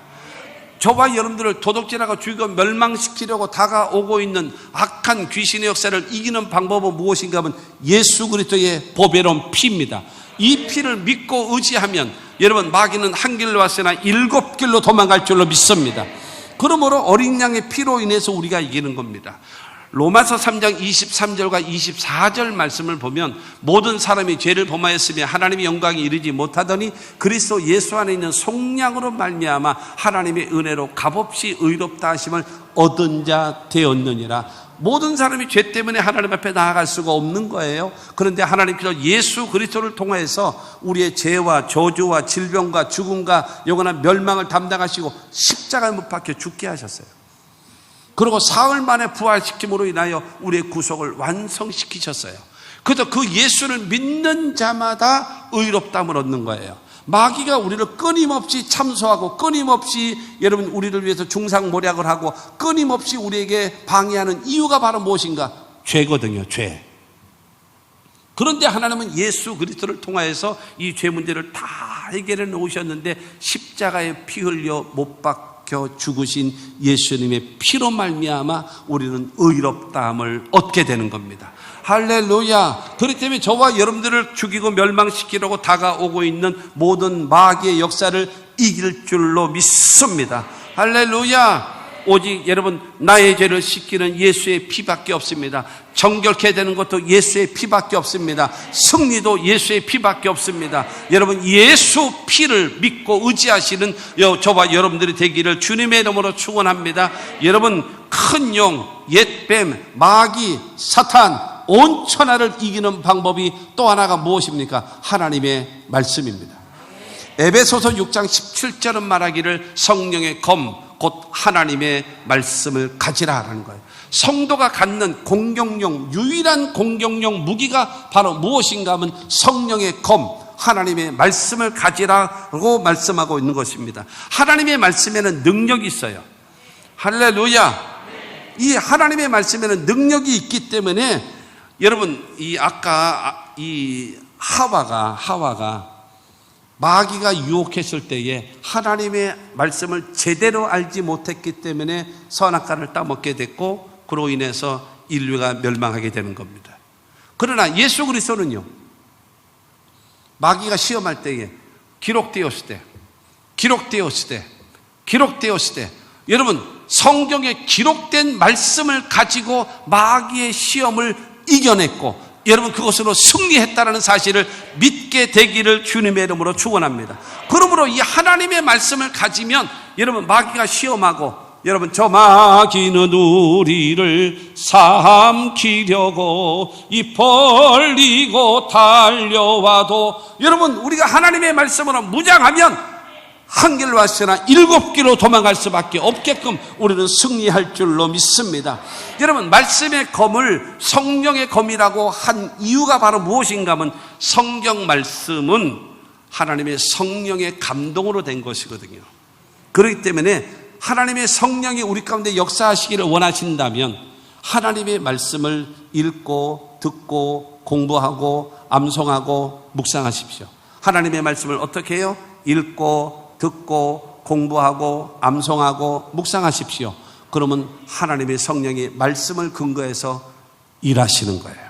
저와 여러분들을 도둑질하고 죽이고 멸망시키려고 다가오고 있는 악한 귀신의 역사를 이기는 방법은 무엇인가 하면 예수 그리스도의 보배로운 피입니다. 이 피를 믿고 의지하면 여러분 마귀는 한 길로 왔으나 7길로 도망갈 줄로 믿습니다. 그러므로 어린 양의 피로 인해서 우리가 이기는 겁니다. 로마서 3장 23절과 24절 말씀을 보면 모든 사람이 죄를 범하였으며 하나님의 영광이 이르지 못하더니 그리스도 예수 안에 있는 속량으로 말미암아 하나님의 은혜로 값없이 의롭다 하심을 얻은 자 되었느니라. 모든 사람이 죄 때문에 하나님 앞에 나아갈 수가 없는 거예요. 그런데 하나님께서 예수 그리스도를 통해서 우리의 죄와 저주와 질병과 죽음과 영원한 멸망을 담당하시고 십자가에 못 박혀 죽게 하셨어요. 그리고 사흘 만에 부활시킴으로 인하여 우리의 구속을 완성시키셨어요. 그래서 그 예수를 믿는 자마다 의롭다함을 얻는 거예요. 마귀가 우리를 끊임없이 참소하고 끊임없이 여러분 우리를 위해서 중상모략을 하고 끊임없이 우리에게 방해하는 이유가 바로 무엇인가? 죄거든요. 죄. 그런데 하나님은 예수 그리스도를 통하여서 이 죄 문제를 다 해결해 놓으셨는데 십자가에 피 흘려 못 박혀 죽으신 예수님의 피로 말미암아 우리는 의롭다함을 얻게 되는 겁니다. 할렐루야. 그렇기 때문에 저와 여러분들을 죽이고 멸망시키려고 다가오고 있는 모든 마귀의 역사를 이길 줄로 믿습니다. 할렐루야. 오직 여러분 나의 죄를 씻기는 예수의 피밖에 없습니다. 정결케 되는 것도 예수의 피밖에 없습니다. 승리도 예수의 피밖에 없습니다. 여러분 예수 피를 믿고 의지하시는 저와 여러분들이 되기를 주님의 이름으로 축원합니다. 여러분 큰 용, 옛뱀, 마귀, 사탄 온 천하를 이기는 방법이 또 하나가 무엇입니까? 하나님의 말씀입니다. 에베소서 6장 17절은 말하기를 성령의 검 곧 하나님의 말씀을 가지라라는 거예요. 성도가 갖는 공격용, 유일한 공격용 무기가 바로 무엇인가 하면 성령의 검, 하나님의 말씀을 가지라고 말씀하고 있는 것입니다. 하나님의 말씀에는 능력이 있어요. 할렐루야. 이 하나님의 말씀에는 능력이 있기 때문에 여러분 아까 하와가 마귀가 유혹했을 때에 하나님의 말씀을 제대로 알지 못했기 때문에 선악과를 따먹게 됐고 그로 인해서 인류가 멸망하게 되는 겁니다. 그러나 예수 그리스도는요, 마귀가 시험할 때에 기록되었을 때 여러분 성경에 기록된 말씀을 가지고 마귀의 시험을 이겨냈고 여러분 그것으로 승리했다는 사실을 믿게 되기를 주님의 이름으로 축원합니다. 그러므로 이 하나님의 말씀을 가지면 여러분 마귀가 시험하고 여러분 저 마귀는 우리를 삼키려고 입 벌리고 달려와도 여러분 우리가 하나님의 말씀으로 무장하면 한 길로 왔으나 7길로 도망갈 수밖에 없게끔 우리는 승리할 줄로 믿습니다. 여러분 말씀의 검을 성령의 검이라고 한 이유가 바로 무엇인가 하면 성경 말씀은 하나님의 성령의 감동으로 된 것이거든요. 그렇기 때문에 하나님의 성령이 우리 가운데 역사하시기를 원하신다면 하나님의 말씀을 읽고 듣고 공부하고 암송하고 묵상하십시오. 하나님의 말씀을 어떻게 해요? 읽고 듣고 공부하고 암송하고 묵상하십시오. 그러면 하나님의 성령이 말씀을 근거해서 일하시는 거예요.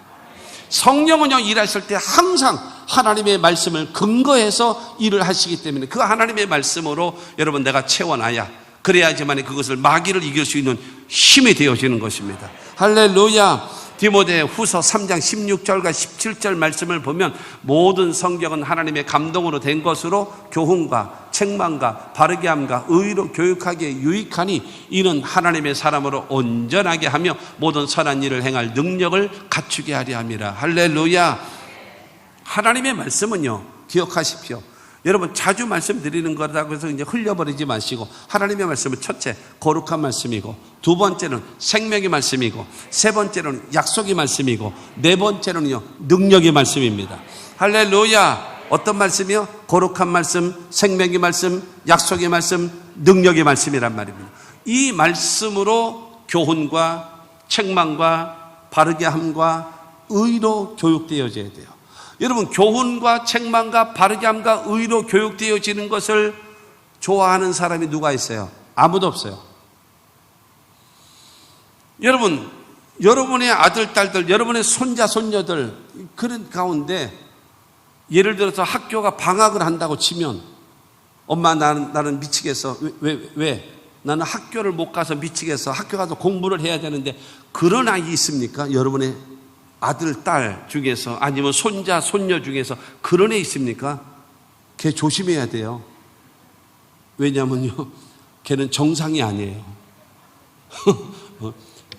성령은요 일하실 때 항상 하나님의 말씀을 근거해서 일을 하시기 때문에 그 하나님의 말씀으로 여러분 내가 채워놔야 그래야지만 그것을 마귀를 이길 수 있는 힘이 되어지는 것입니다. 할렐루야. 디모데 후서 3장 16절과 17절 말씀을 보면 모든 성경은 하나님의 감동으로 된 것으로 교훈과 책망과 바르게 함과 의로 교육하기에 유익하니 이는 하나님의 사람으로 온전하게 하며 모든 선한 일을 행할 능력을 갖추게 하려 함이라. 할렐루야. 하나님의 말씀은요 기억하십시오. 여러분 자주 말씀드리는 거라고 해서 이제 흘려버리지 마시고 하나님의 말씀은 첫째 거룩한 말씀이고 두 번째는 생명의 말씀이고 세 번째는 약속의 말씀이고 네 번째는요 능력의 말씀입니다. 할렐루야. 어떤 말씀이요? 거룩한 말씀, 생명의 말씀, 약속의 말씀, 능력의 말씀이란 말입니다. 이 말씀으로 교훈과 책망과 바르게 함과 의로 교육되어져야 돼요. 여러분 교훈과 책망과 바르게 함과 의로 교육되어지는 것을 좋아하는 사람이 누가 있어요? 아무도 없어요. 여러분 여러분의 아들, 딸들, 여러분의 손자, 손녀들 그런 가운데 예를 들어서 학교가 방학을 한다고 치면 엄마 나는 미치겠어. 왜? 나는 학교를 못 가서 미치겠어. 학교 가서 공부를 해야 되는데 그런 아이 있습니까? 여러분의 아들, 딸 중에서 아니면 손자, 손녀 중에서 그런 애 있습니까? 걔 조심해야 돼요. 왜냐면요 걔는 정상이 아니에요.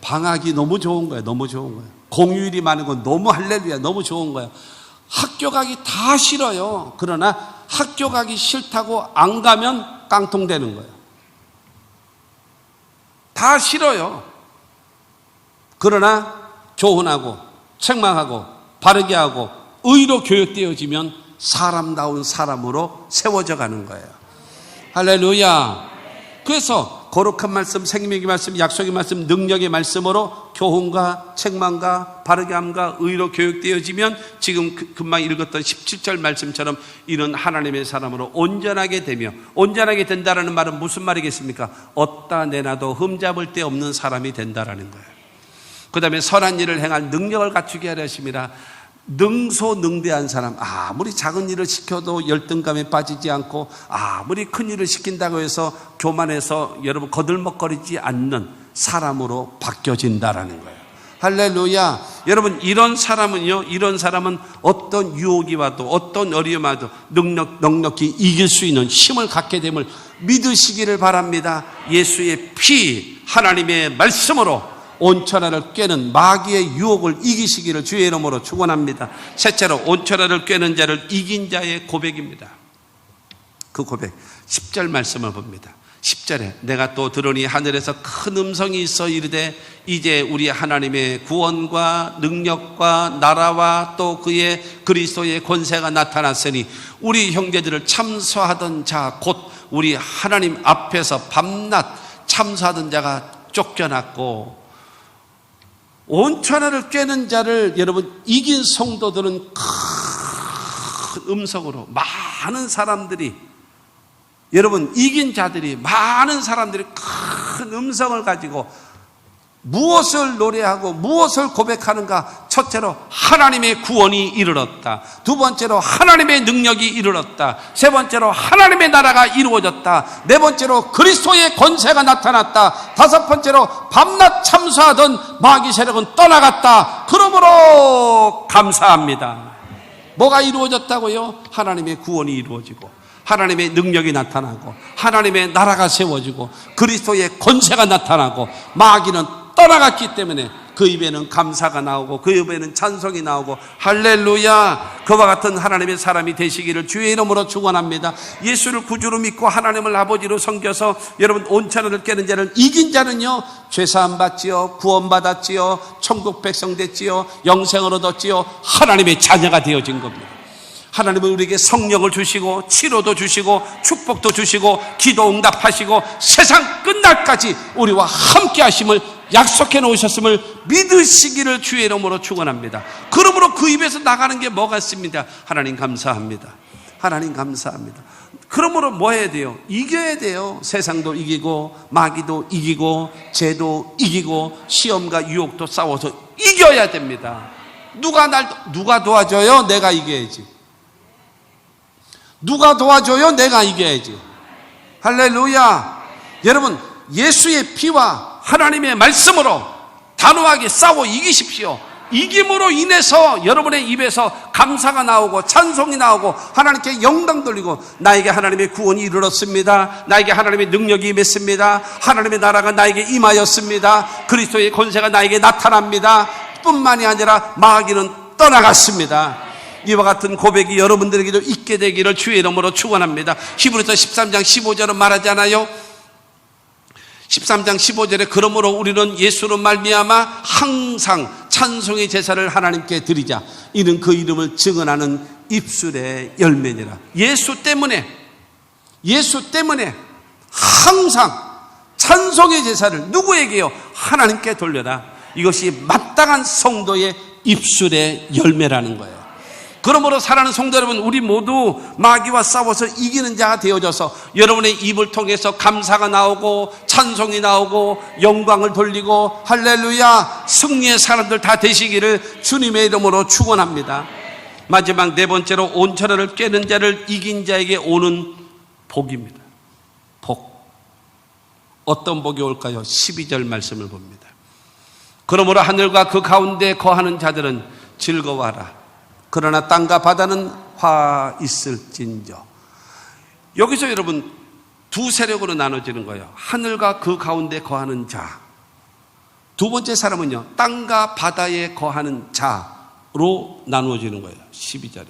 방학이 너무 좋은 거예요. 너무 좋은 거예요. 공휴일이 많은 건 너무 할렐루야 너무 좋은 거예요. 학교 가기 다 싫어요. 그러나 학교 가기 싫다고 안 가면 깡통되는 거예요. 다 싫어요. 그러나 교훈하고 책망하고 바르게 하고 의로 교육되어지면 사람다운 사람으로 세워져 가는 거예요. 할렐루야. 그래서 거룩한 말씀, 생명의 말씀, 약속의 말씀, 능력의 말씀으로 교훈과 책망과 바르게 함과 의로 교육되어지면 지금 금방 읽었던 17절 말씀처럼 이는 하나님의 사람으로 온전하게 되며, 온전하게 된다라는 말은 무슨 말이겠습니까? 얻다 내놔도 흠잡을 데 없는 사람이 된다라는 거예요. 그 다음에 선한 일을 행할 능력을 갖추게 하려 하심이라. 능소능대한 사람, 아무리 작은 일을 시켜도 열등감에 빠지지 않고 아무리 큰 일을 시킨다고 해서 교만해서 여러분 거들먹거리지 않는 사람으로 바뀌어진다라는 거예요. 할렐루야. 여러분 이런 사람은 어떤 유혹이 와도 어떤 어려움이 와도 넉넉히 이길 수 있는 힘을 갖게 됨을 믿으시기를 바랍니다. 예수의 피, 하나님의 말씀으로 온천하를 꿰는 마귀의 유혹을 이기시기를 주의 이름으로 축원합니다. 셋째로 온천하를 꿰는 자를 이긴 자의 고백입니다. 그 고백 10절 말씀을 봅니다. 10절에 내가 또 들으니 하늘에서 큰 음성이 있어 이르되 이제 우리 하나님의 구원과 능력과 나라와 또 그의 그리스도의 권세가 나타났으니 우리 형제들을 참소하던 자 곧 우리 하나님 앞에서 밤낮 참소하던 자가 쫓겨났고, 온천하를 꿰는 자를 여러분 이긴 성도들은 큰 음성으로 많은 사람들이, 여러분 이긴 자들이, 많은 사람들이 큰 음성을 가지고 무엇을 노래하고 무엇을 고백하는가? 첫째로 하나님의 구원이 이르렀다. 두 번째로 하나님의 능력이 이르렀다. 세 번째로 하나님의 나라가 이루어졌다. 네 번째로 그리스도의 권세가 나타났다. 다섯 번째로 밤낮 참수하던 마귀 세력은 떠나갔다. 그러므로 감사합니다. 뭐가 이루어졌다고요? 하나님의 구원이 이루어지고 하나님의 능력이 나타나고 하나님의 나라가 세워지고 그리스도의 권세가 나타나고 마귀는 떠나갔기 때문에 그 입에는 감사가 나오고 그 입에는 찬송이 나오고 할렐루야. 그와 같은 하나님의 사람이 되시기를 주의 이름으로 축원합니다. 예수를 구주로 믿고 하나님을 아버지로 섬겨서 여러분 온천을 깨는 자를 이긴 자는요 죄사함 받지요, 구원받았지요, 천국 백성 됐지요, 영생을 얻었지요, 하나님의 자녀가 되어진 겁니다. 하나님은 우리에게 성령을 주시고 치료도 주시고 축복도 주시고 기도 응답하시고 세상 끝날까지 우리와 함께 하심을 약속해 놓으셨음을 믿으시기를 주의 이름으로 축원합니다. 그러므로 그 입에서 나가는 게 뭐가 있습니다. 하나님 감사합니다. 하나님 감사합니다. 그러므로 뭐 해야 돼요? 이겨야 돼요. 세상도 이기고 마귀도 이기고 죄도 이기고 시험과 유혹도 싸워서 이겨야 됩니다. 누가 도와줘요? 내가 이겨야지. 누가 도와줘요? 내가 이겨야지. 할렐루야. 여러분 예수의 피와 하나님의 말씀으로 단호하게 싸워 이기십시오. 이김으로 인해서 여러분의 입에서 감사가 나오고 찬송이 나오고 하나님께 영광 돌리고 나에게 하나님의 구원이 이르렀습니다. 나에게 하나님의 능력이 임했습니다. 하나님의 나라가 나에게 임하였습니다. 그리스도의 권세가 나에게 나타납니다. 뿐만이 아니라 마귀는 떠나갔습니다. 이와 같은 고백이 여러분들에게도 있게 되기를 주의 이름으로 축원합니다. 히브리서 13장 15절은 말하잖아요. 13장 15절에 그러므로 우리는 예수로 말미암아 항상 찬송의 제사를 하나님께 드리자. 이는 그 이름을 증언하는 입술의 열매니라. 예수 때문에 항상 찬송의 제사를 누구에게요? 하나님께 돌려라. 이것이 마땅한 성도의 입술의 열매라는 거예요. 그러므로 사랑하는 성도 여러분, 우리 모두 마귀와 싸워서 이기는 자가 되어져서 여러분의 입을 통해서 감사가 나오고 찬송이 나오고 영광을 돌리고 할렐루야 승리의 사람들 다 되시기를 주님의 이름으로 축원합니다. 마지막 네 번째로 온천을 깨는 자를 이긴 자에게 오는 복입니다. 복. 어떤 복이 올까요? 12절 말씀을 봅니다. 그러므로 하늘과 그 가운데 거하는 자들은 즐거워하라. 그러나 땅과 바다는 화 있을진저. 여기서 여러분 두 세력으로 나눠지는 거예요. 하늘과 그 가운데 거하는 자. 두 번째 사람은요, 땅과 바다에 거하는 자로 나누어지는 거예요. 12절에.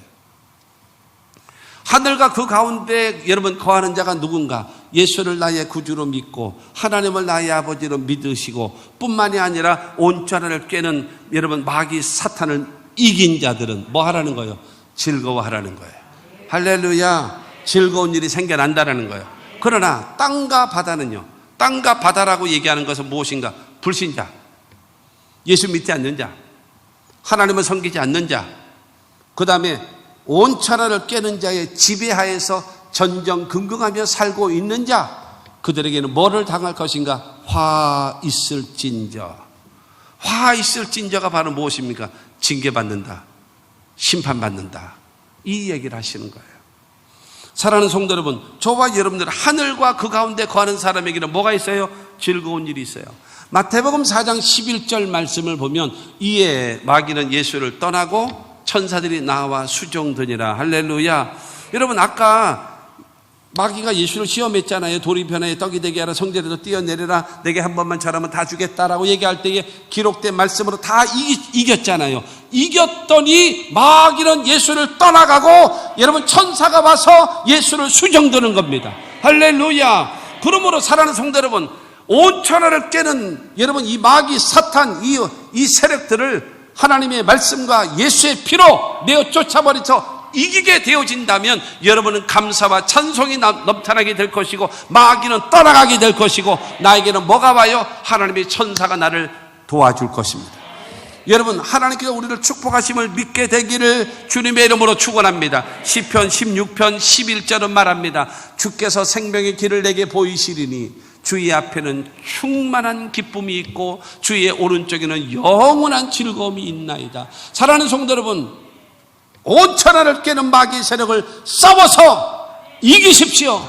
하늘과 그 가운데 여러분 거하는 자가 누군가? 예수를 나의 구주로 믿고 하나님을 나의 아버지로 믿으시고 뿐만이 아니라 온천을 깨는 여러분 마귀 사탄을 이긴 자들은 뭐 하라는 거예요? 즐거워하라는 거예요. 할렐루야. 즐거운 일이 생겨난다라는 거예요. 그러나 땅과 바다는요, 땅과 바다라고 얘기하는 것은 무엇인가? 불신자, 예수 믿지 않는 자, 하나님을 섬기지 않는 자, 그 다음에 온천하를 깨는 자의 지배하에서 전전긍긍하며 살고 있는 자, 그들에게는 뭐를 당할 것인가? 화 있을진저. 화 있을진저가 바로 무엇입니까? 징계받는다, 심판받는다, 이 얘기를 하시는 거예요. 사랑하는 성도 여러분, 저와 여러분들 하늘과 그 가운데 거하는 사람에게는 뭐가 있어요? 즐거운 일이 있어요. 마태복음 4장 11절 말씀을 보면 이에 마귀는 예수를 떠나고 천사들이 나와 수종드니라. 할렐루야. 여러분 아까 마귀가 예수를 시험했잖아요. 돌이 변화에 떡이 되게 하라, 성전에서 뛰어내려라, 내게 한 번만 잘하면 다 주겠다라고 얘기할 때에 기록된 말씀으로 다 이겼잖아요. 이겼더니 마귀는 예수를 떠나가고 여러분 천사가 와서 예수를 수정드는 겁니다. 할렐루야. 그러므로 사랑하는 성도 여러분, 온천하를 깨는 여러분 이 마귀 사탄 이 세력들을 하나님의 말씀과 예수의 피로 내어 쫓아버리서 이기게 되어진다면 여러분은 감사와 찬송이 넘쳐나게 될 것이고 마귀는 떠나가게 될 것이고 나에게는 뭐가 와요? 하나님의 천사가 나를 도와줄 것입니다. 여러분 하나님께서 우리를 축복하심을 믿게 되기를 주님의 이름으로 축원합니다. 시편 16편 11절은 말합니다. 주께서 생명의 길을 내게 보이시리니 주의 앞에는 충만한 기쁨이 있고 주의 오른쪽에는 영원한 즐거움이 있나이다. 사랑하는 성도 여러분, 온천하를 깨는 마귀의 세력을 싸워서 이기십시오.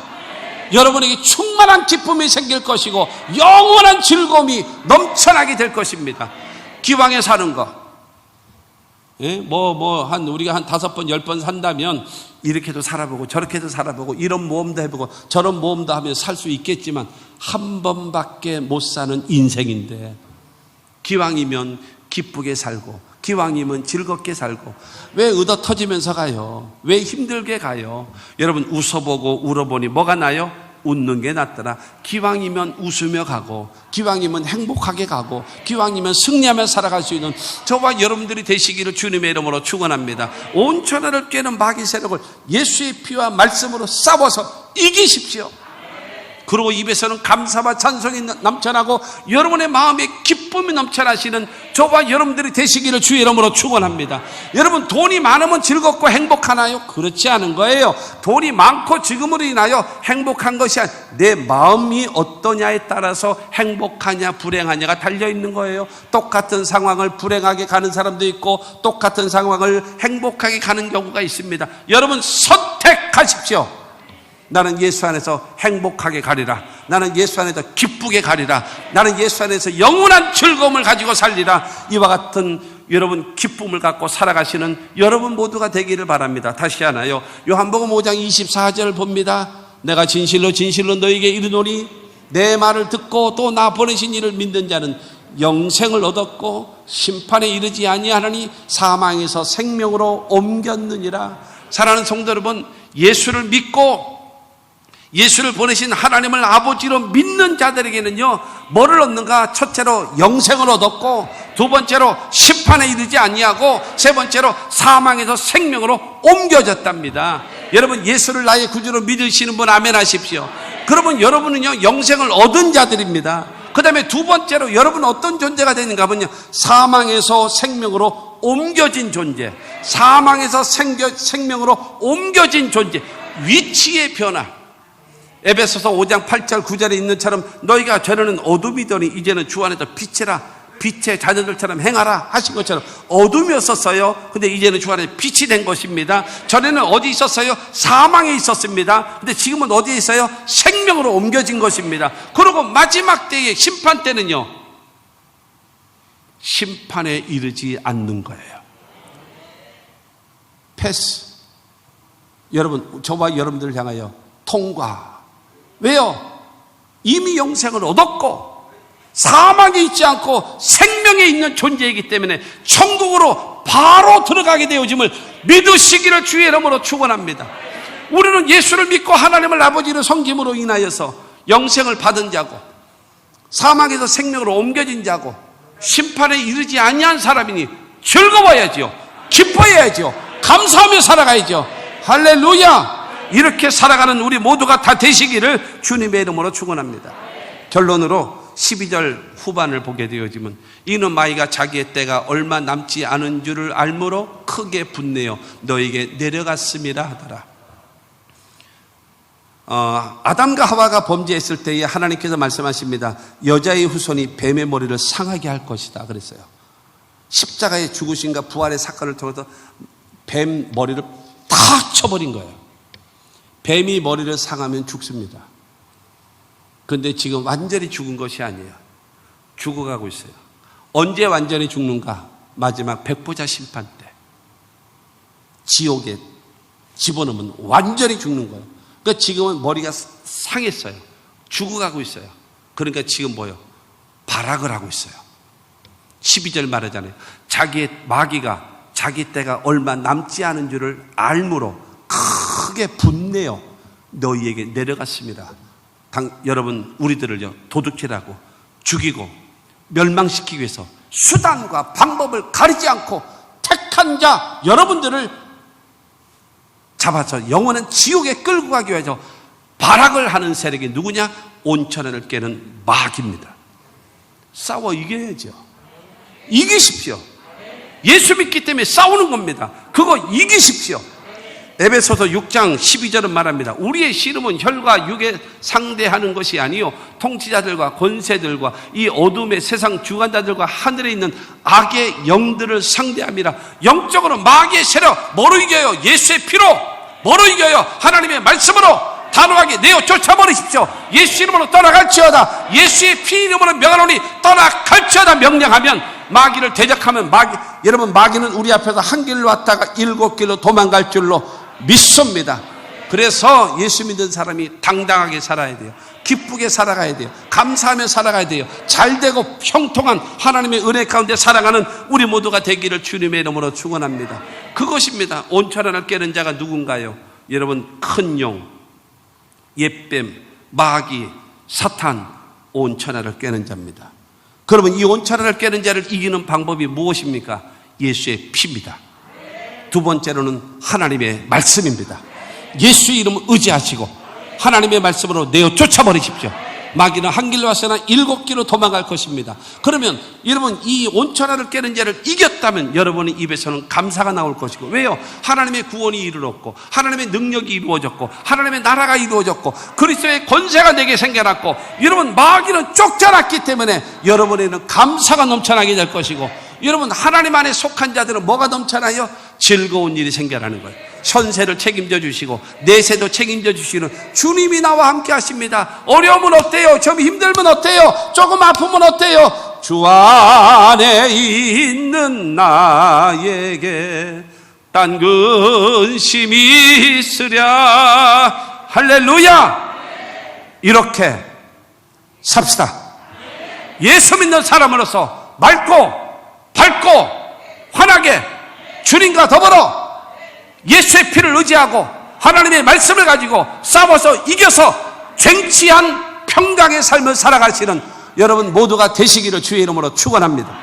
여러분에게 충만한 기쁨이 생길 것이고 영원한 즐거움이 넘쳐나게 될 것입니다. 기왕에 사는 거, 예? 우리가 한 5번, 10번 산다면 이렇게도 살아보고 저렇게도 살아보고 이런 모험도 해보고 저런 모험도 하면 살 수 있겠지만 한 번밖에 못 사는 인생인데 기왕이면 기쁘게 살고 기왕이면 즐겁게 살고 왜 의도 터지면서 가요? 왜 힘들게 가요? 여러분 웃어보고 울어보니 뭐가 나요? 웃는 게 낫더라. 기왕이면 웃으며 가고 기왕이면 행복하게 가고 기왕이면 승리하며 살아갈 수 있는 저와 여러분들이 되시기를 주님의 이름으로 축원합니다. 온 천하를 꿰는 마귀 세력을 예수의 피와 말씀으로 싸워서 이기십시오. 그리고 입에서는 감사와 찬송이 넘쳐나고 여러분의 마음에 기쁨이 넘쳐나시는 저와 여러분들이 되시기를 주의 이름으로 축원합니다. 여러분 돈이 많으면 즐겁고 행복하나요? 그렇지 않은 거예요. 돈이 많고 지금으로 인하여 행복한 것이 아니라 내 마음이 어떠냐에 따라서 행복하냐 불행하냐가 달려있는 거예요. 똑같은 상황을 불행하게 가는 사람도 있고 똑같은 상황을 행복하게 가는 경우가 있습니다. 여러분 선택하십시오. 나는 예수 안에서 행복하게 가리라. 나는 예수 안에서 기쁘게 가리라. 나는 예수 안에서 영원한 즐거움을 가지고 살리라. 이와 같은 여러분 기쁨을 갖고 살아가시는 여러분 모두가 되기를 바랍니다. 다시 하나요. 요한복음 5장 24절 봅니다. 내가 진실로 진실로 너에게 이르노니 내 말을 듣고 또 나 보내신 이를 믿는 자는 영생을 얻었고 심판에 이르지 아니하나니 사망에서 생명으로 옮겼느니라. 사랑하는 성도 여러분, 예수를 믿고 예수를 보내신 하나님을 아버지로 믿는 자들에게는요 뭐를 얻는가? 첫째로 영생을 얻었고 두 번째로 심판에 이르지 아니하고 세 번째로 사망에서 생명으로 옮겨졌답니다. 여러분 예수를 나의 구주로 믿으시는 분 아멘 하십시오. 그러면 여러분은요 영생을 얻은 자들입니다. 그 다음에 두 번째로 여러분은 어떤 존재가 되는가 하면요 사망에서 생명으로 옮겨진 존재, 사망에서 생명으로 옮겨진 존재, 위치의 변화. 에베소서 5장 8절 9절에 있는 처럼 너희가 전에는 어둠이더니 이제는 주 안에서 빛이라 빛의 자녀들처럼 행하라 하신 것처럼 어둠이었었어요. 근데 이제는 주 안에 빛이 된 것입니다. 전에는 어디 있었어요? 사망에 있었습니다. 근데 지금은 어디에 있어요? 생명으로 옮겨진 것입니다. 그리고 마지막 때의 심판 때는요 심판에 이르지 않는 거예요. 패스. 여러분 저와 여러분들을 향하여 통과. 왜요? 이미 영생을 얻었고 사망에 있지 않고 생명에 있는 존재이기 때문에 천국으로 바로 들어가게 되어짐을 믿으시기를 주의 이름으로 축원합니다. 우리는 예수를 믿고 하나님을 아버지를 섬김으로 인하여서 영생을 받은 자고 사망에서 생명으로 옮겨진 자고 심판에 이르지 아니한 사람이니 즐거워야지요, 기뻐해야지요, 감사하며 살아가야죠. 할렐루야. 이렇게 살아가는 우리 모두가 다 되시기를 주님의 이름으로 축원합니다. 결론으로 12절 후반을 보게 되어지면 이는 마귀가 자기의 때가 얼마 남지 않은 줄을 알므로 크게 분내어 너에게 내려갔음이라 하더라. 아담과 하와가 범죄했을 때에 하나님께서 말씀하십니다. 여자의 후손이 뱀의 머리를 상하게 할 것이다 그랬어요. 십자가의 죽으심과 부활의 사건을 통해서 뱀 머리를 다 쳐버린 거예요. 뱀이 머리를 상하면 죽습니다. 그런데 지금 완전히 죽은 것이 아니에요. 죽어가고 있어요. 언제 완전히 죽는가? 마지막 백보자 심판 때 지옥에 집어넣으면 완전히 죽는 거예요. 그러니까 지금은 머리가 상했어요. 죽어가고 있어요. 그러니까 지금 뭐예요? 발악을 하고 있어요. 12절 말하잖아요. 마귀가 자기 때가 얼마 남지 않은 줄을 알므로 크게 분내어 너희에게 내려갔습니다. 여러분 우리들을요 도둑질하고 죽이고 멸망시키기 위해서 수단과 방법을 가리지 않고 택한 자 여러분들을 잡아서 영원한 지옥에 끌고 가기 위해서 발악을 하는 세력이 누구냐? 온천을 깨는 마귀입니다. 싸워 이겨야죠. 이기십시오. 예수 믿기 때문에 싸우는 겁니다. 그거 이기십시오. 에베소서 6장 12절은 말합니다. 우리의 씨름은 혈과 육에 상대하는 것이 아니요 통치자들과 권세들과 이 어둠의 세상 주관자들과 하늘에 있는 악의 영들을 상대함이라. 영적으로 마귀의 세력 뭐로 이겨요? 예수의 피로. 뭐로 이겨요? 하나님의 말씀으로 단호하게 내어 쫓아버리십시오. 예수 이름으로 떠나갈지어다. 예수의 피 이름으로 명하노니 떠나갈지어다 명령하면 마귀를 대적하면 여러분 마귀는 우리 앞에서 한 길로 왔다가 7길로 도망갈 줄로 믿습니다. 그래서 예수 믿는 사람이 당당하게 살아야 돼요. 기쁘게 살아가야 돼요. 감사하며 살아가야 돼요. 잘되고 형통한 하나님의 은혜 가운데 살아가는 우리 모두가 되기를 주님의 이름으로 축원합니다. 그것입니다. 온천하를 깨는 자가 누군가요? 여러분, 큰 용, 옛뱀, 마귀, 사탄, 온천하를 깨는 자입니다. 그러면 이 온천하를 깨는 자를 이기는 방법이 무엇입니까? 예수의 피입니다. 두 번째로는 하나님의 말씀입니다. 예수의 이름을 의지하시고 하나님의 말씀으로 내어 쫓아버리십시오. 마귀는 한 길로 왔으나 7길로 도망갈 것입니다. 그러면 여러분 이 온천하를 깨는 자를 이겼다면 여러분의 입에서는 감사가 나올 것이고, 왜요? 하나님의 구원이 이루어졌고 하나님의 능력이 이루어졌고 하나님의 나라가 이루어졌고 그리스도의 권세가 내게 생겨났고 여러분 마귀는 쫓겨났기 때문에 여러분에는 감사가 넘쳐나게 될 것이고, 여러분 하나님 안에 속한 자들은 뭐가 넘쳐나요? 즐거운 일이 생겨나는 거예요. 현세를 책임져 주시고 내세도 책임져 주시는 주님이 나와 함께 하십니다. 어려움은 어때요? 좀 힘들면 어때요? 조금 아프면 어때요? 주 안에 있는 나에게 딴 근심이 있으랴. 할렐루야. 이렇게 삽시다. 예수 믿는 사람으로서 맑고 밝고 환하게 주님과 더불어 예수의 피를 의지하고 하나님의 말씀을 가지고 싸워서 이겨서 쟁취한 평강의 삶을 살아가시는 여러분 모두가 되시기를 주의 이름으로 축원합니다.